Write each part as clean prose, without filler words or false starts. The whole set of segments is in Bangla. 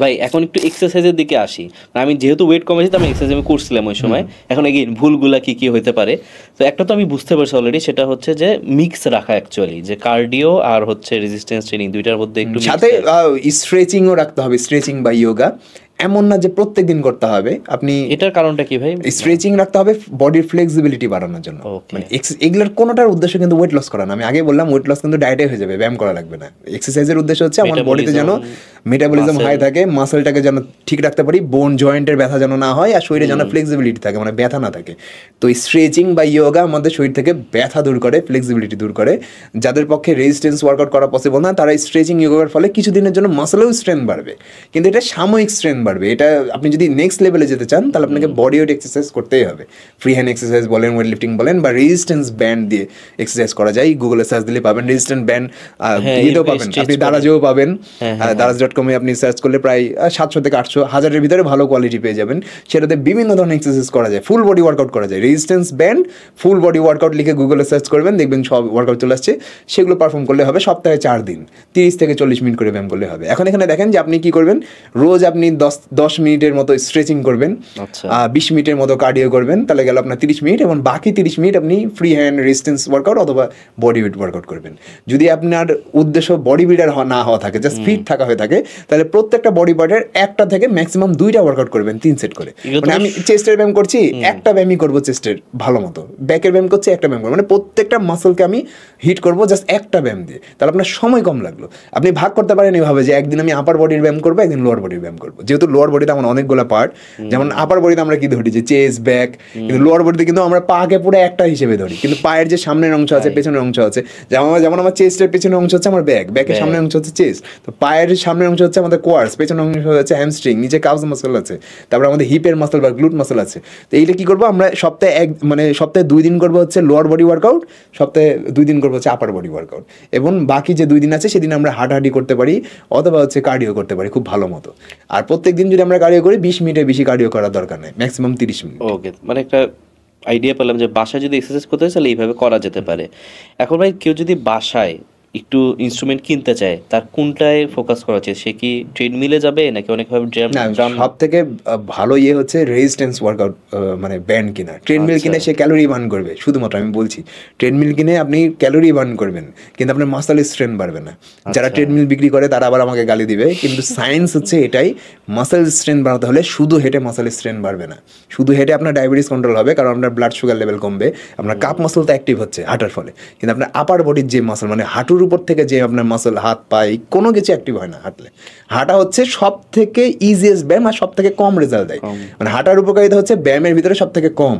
ভাই এখন একটু এক্সারসাইজের দিকে আসি। আমি যেহেতু ওয়েট কমেছি তো আমি এক্সারসাইজ আমি করছিলাম ওই সময়। এখন এগেইন ভুলগুলা কি কি হতে পারে, তো একটা তো আমি বুঝতে পারছি অলরেডি, সেটা হচ্ছে যে মিক্স রাখা অ্যাকচুয়ালি, যে কার্ডিও আর হচ্ছে রেজিস্ট্যান্স ট্রেনিং দুইটার মধ্যে একটু সাথে স্ট্রেচিংও রাখতে হবে, স্ট্রেচিং বা ইয়োগা। এমন না যে প্রত্যেক দিন করতে হবে, আপনি এটার কারণটা কি ভাই? স্ট্রেচিং রাখতে হবে বডির ফ্লেক্সিবিলিটি বাড়ানোর জন্য। মানে এগুলোর কোনোটার উদ্দেশ্য কিন্তু ওয়েট লস করা না। আমি আগে বললাম ওয়েট লস কিন্তু ডায়েটে হয়ে যাবে, ব্যায়াম করা লাগবে না। এক্সারসাইজের উদ্দেশ্য হচ্ছে আমার বডিতে যেন মেটাবলিজম হাই থাকে, মাসেলটাকে যেন ঠিক রাখতে পারি, বোন জয়েন্টের ব্যথা যেন না হয়, আর শরীরে যেন ফ্লেক্সিবিলিটি থাকে, মানে ব্যথা না থাকে। তো স্ট্রেচিং বা ইয়োগা আমাদের শরীর থেকে ব্যথা দূর করে, ফ্লেক্সিবিলিটি দূর করে। যাদের পক্ষে রেজিস্ট্যান্স ওয়ার্কআউট করা পসিবল না, তারা স্ট্রেচিং ইয়োগার ফলে কিছুদিনের জন্য মাসেলেও স্ট্রেংথ বাড়বে, কিন্তু এটা সাময়িক স্ট্রেংথ বাড়বে। এটা আপনি যদি নেক্সট লেভেলে যেতে চান তাহলে আপনাকে বডি ওয়েট এক্সারসাইজ করতেই হবে। ফ্রি হ্যান্ড এক্সারসাইজ বলেন, ওয়েট লিফটিং বলেন, বা রেজিস্ট্যান্স ব্যান্ড দিয়ে এক্সারসাইজ করা যায়। গুগলে সার্চ দিলে পাবেন রেজিস্ট্যান্স ব্যান্ড, ইয়েতেও পাবেন, আপনি দারাজেও পাবেন। দারাজ.com আপনি সার্চ করলে প্রায় 700 থেকে 800 হাজারের ভিতরে ভালো কোয়ালিটি পেয়ে যাবেন। সেটাতে বিভিন্ন ধরনের এক্সারসাইজ করা যায়, ফুল বডি ওয়ার্কআউট করা যায়। Resistance band full body workout লিখে গুগলে সার্চ করবেন, দেখবেন সব ওয়ার্কআউট চলে আসছে। সেগুলো পারফর্ম করলে হবে সপ্তাহে 4 দিন, 30 থেকে 40 মিনিট করে ব্যায়াম করলে হবে। এখন এখানে দেখেন যে আপনি কি করবেন, রোজ আপনি 10 মিনিটের মতো স্ট্রেচিং করবেন, 20 মিনিটের মতো কার্ডিও করবেন, তাহলে গেল আপনার 30 মিনিট, এবং বাকি 30 মিনিট আপনি ফ্রি হ্যান্ড রেজিস্ট্যান্স ওয়ার্কআউট অথবা বডি ওয়েট ওয়ার্কআউট করবেন। যদি আপনার উদ্দেশ্য বডি বিল্ডার না হওয়া থাকে, জাস্ট ফিট থাকা হয়ে থাকে, তাহলে প্রত্যেকটা বডি পার্টের একটা থেকে ম্যাক্সিমাম 2টা ওয়ার্কআউট করবেন 3 সেট করে। মানে আমি চেস্টের ব্যায়াম করছি, একটা ব্যায়ামই করবো চেস্টের ভালো মতো, ব্যাকের ব্যায়াম করছি একটা ব্যায়াম করবো, মানে প্রত্যেকটা মাসলকে আমি হিট করবো জাস্ট একটা ব্যায়াম দিয়ে। তাহলে আপনার সময় কম লাগলো। আপনি ভাগ করতে পারেন এইভাবে যে একদিন আমি আপার বডির ব্যায়াম করবো, একদিন লোয়ার বডির ব্যায়াম করবো। যেহেতু লোয়ার বডিতে আমার অনেকগুলো পার্ট, যেমন আপার বডিতে আমরা কি ধরি যে চেস্ট ব্যাক, কিন্তু লোয়ার বডিতে কিন্তু আমরা পাকে পুরো একটা হিসেবে ধরি, কিন্তু পায়ের যে সামনের অংশ আছে পেছনের অংশ আছে, যেমন আমার চেস্টের পেছনের অংশ হচ্ছে আমার ব্যাক, ব্যাকের সামনের অংশ হচ্ছে চেস্ট, তো পায়ের সামনের অংশ হচ্ছে আমাদের কোয়ার্স, পেছনের অংশ হচ্ছে হ্যামস্ট্রিং, নিচে কাউজ মাসল আছে, তারপর আমাদের হিপের মাসল বা গ্লুট মাসল আছে। তো এইটা কি করবো আমরা সপ্তাহে 2 দিন করবো হচ্ছে লোয়ার বডি ওয়ার্কআউট, সপ্তাহে 2 দিন করবো হচ্ছে আপার বডি ওয়ার্কআউট, এবং বাকি যে 2 দিন আছে সেদিন আমরা হাঁটাহাঁটি করতে পারি অথবা হচ্ছে কার্ডিও করতে পারি খুব ভালো মতো। আর প্রত্যেক দিন যদি আমরা কার্ডিও করি 20 মিনিটের বেশি কার্ডিও করার দরকার নেই, ম্যাক্সিমাম 30 মিনিট। ওকে, মানে একটা আইডিয়া পেলাম যে বাসায় যদি এক্সারসাইজ করতে হয় তাহলে এইভাবে করা যেতে পারে। এখন ভাই কেউ যদি বাসায় একটু ইনস্ট্রুমেন্ট কিনতে চায়, তার কোনটায় ফোকাস করা উচিত? সে কি ট্রেডমিলে যাবে নাকি অনেকভাবে সব থেকে ভালো হচ্ছে রেজিস্ট্যান্স ওয়ার্কআউট, মানে ব্যান্ড কিনা। ট্রেডমিল কিনে সে ক্যালোরি বার্ন করবে শুধুমাত্র, আমি বলছি ট্রেডমিল কিনে আপনি ক্যালোরি বার্ন করবেন, কিন্তু আপনার মাসল স্ট্রেন্থ বাড়বে না। যারা ট্রেডমিল বিক্রি করে তারা আবার আমাকে গালি দিবে, কিন্তু সায়েন্স হচ্ছে এটাই, মাসল স্ট্রেন্থ বাড়াতে হলে শুধু হেঁটে মাসল স্ট্রেন্থ বাড়বে না। শুধু হেঁটে আপনার ডায়াবেটিস কন্ট্রোল হবে, কারণ আপনার ব্লাড সুগার লেভেল কমবে, আপনার কাপ মাসল তো অ্যাক্টিভ হচ্ছে হাঁটার ফলে, কিন্তু আপনার আপার বডির যে মাসল, মানে হাঁটুর উপর থেকে যে আপনার মাসল, হাত পায়ে কোনো কিছু অ্যাক্টিভ হয় না হাঁটলে। হাঁটা হচ্ছে সব থেকে ইজিয়েস্ট ব্যায়াম আর সব থেকে কম রেজাল্ট দেয়। মানে হাঁটার উপকারিতা হচ্ছে ব্যায়ামের ভিতরে সব থেকে কম।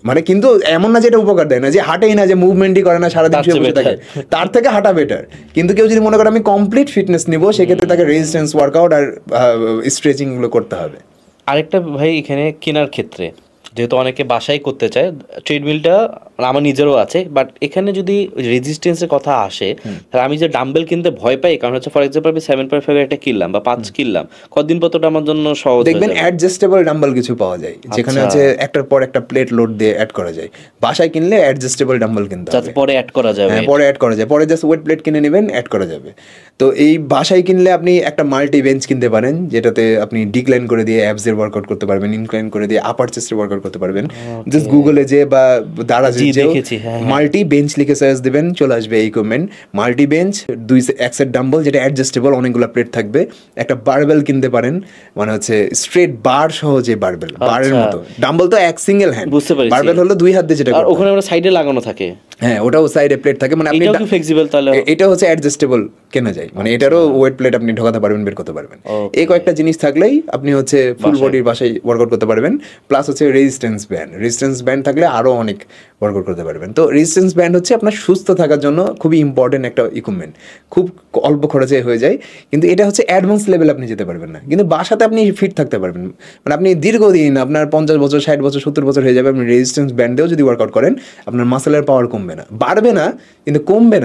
মানে কিন্তু এমন না যে এটা উপকার দেয় না, যে হাঁটেই না, যে মুভমেন্টই করে না, সারাদিন শুয়ে বসে থাকে, তার থেকে হাঁটা বেটার। কিন্তু কেউ যদি মনে করে আমি কমপ্লিট ফিটনেস নিব, সেক্ষেত্রে তাকে রেজিস্ট্যান্স ওয়ার্কআউট আর স্ট্রেচিং গুলো করতে হবে। আরেকটা ভাই, এখানে কেনার ক্ষেত্রে যেহেতু অনেকে বাসায় করতে চায়, ট্রেডমিলটা আমার নিজেরও আছে, বাট এখানে যদি রেজিস্ট্যান্সের কথা আসে, তাহলে আমি যে ডাম্বেল কিনতে ভয় পাই, কারণ হচ্ছে ফর এক্সাম্পল আমি 7.5 একটা কিনলাম বা 5 কিনলাম, কতদিন পরটা আমার জন্য সহজ। দেখবেন অ্যাডজাস্টেবল ডাম্বেল কিছু পাওয়া যায়, যেখানে হচ্ছে একটার পর একটা প্লেট লোড দিয়ে অ্যাড করা যায়। বাসায় কিনলে অ্যাডজাস্টেবল ডাম্বেল কিনতে হবে, পরে অ্যাড করা যাবে। পরে অ্যাড করা যায়, পরে জাস্ট ওয়েট প্লেট কিনে নেবেন, অ্যাড করা যাবে। তো এই বাসায় কিনলে আপনি একটা মাল্টি বেঞ্চ কিনতে পারেন, যেটাতে আপনি ডিক্লাইন করে দিয়ে অ্যাবসের ওয়ার্কআউট করতে পারবেন, ইনক্লাইন করে দিয়ে আপার চেস্টের ওয়ার্কআউট করতে পারবেন। জাস্ট গুগলে যে বা দারাজে যে মাল্টি বেঞ্চ লিখে সার্চ দিবেন, চলে আসবে এই equipment. Multi bench, 1 set dumbbell যেটা অ্যাডজাস্টেবল, অনেকগুলো প্লেট থাকবে। একটা বারবেল কিনতে পারেন, মানে হচ্ছে স্ট্রেট বার সহ যে বারবেল, বারের মতো। ডাম্বল তো এক সিঙ্গেল হ্যান্ড, বুঝতে পারছি। বারবেল হলো 2 হাত দিয়ে, যেটা ওখানে আমরা সাইডে লাগানো থাকে। হ্যাঁ, ওটাও সাইডে প্লেট থাকে, মানে আপনি এটাও ফ্লেক্সিবল, তাহলে এটা হচ্ছে অ্যাডজাস্টেবল কেনা যায়, মানে এটারও ওয়েট প্লেট আপনি ঢোকাতে পারবেন, বের করতে পারবেন। এই কয়েকটা জিনিস থাকলেই আপনি হচ্ছে ফুল বডির বাসায় ওয়ার্কআউট করতে পারবেন। প্লাস হচ্ছে রেজিস্ট্যান্স ব্যান্ড থাকলে আরো অনেক ওয়ার্কআউট করতে পারবেন। তো রেজিস্ট্যান্স ব্যান্ড হচ্ছে আপনার সুস্থ থাকার জন্য খুবই ইম্পর্টেন্ট একটা ইকুইপমেন্ট, খুব অল্প খরচে হয়ে যায়, কিন্তু এটা হচ্ছে অ্যাডভান্স লেভেল আপনি যেতে পারবেন না, কিন্তু বাসাতে আপনি ফিট থাকতে পারবেন। মানে আপনি দীর্ঘদিন, আপনার 50 বছর, 60 বছর, 70 বছর হয়ে যাবে, আপনি রেজিস্ট্যান্স ব্যান্ডেও যদি ওয়ার্কআউট করেন, আপনার মাসেলের পাওয়ার কমবে না, বাড়বে না, কিন্তু কমবে না।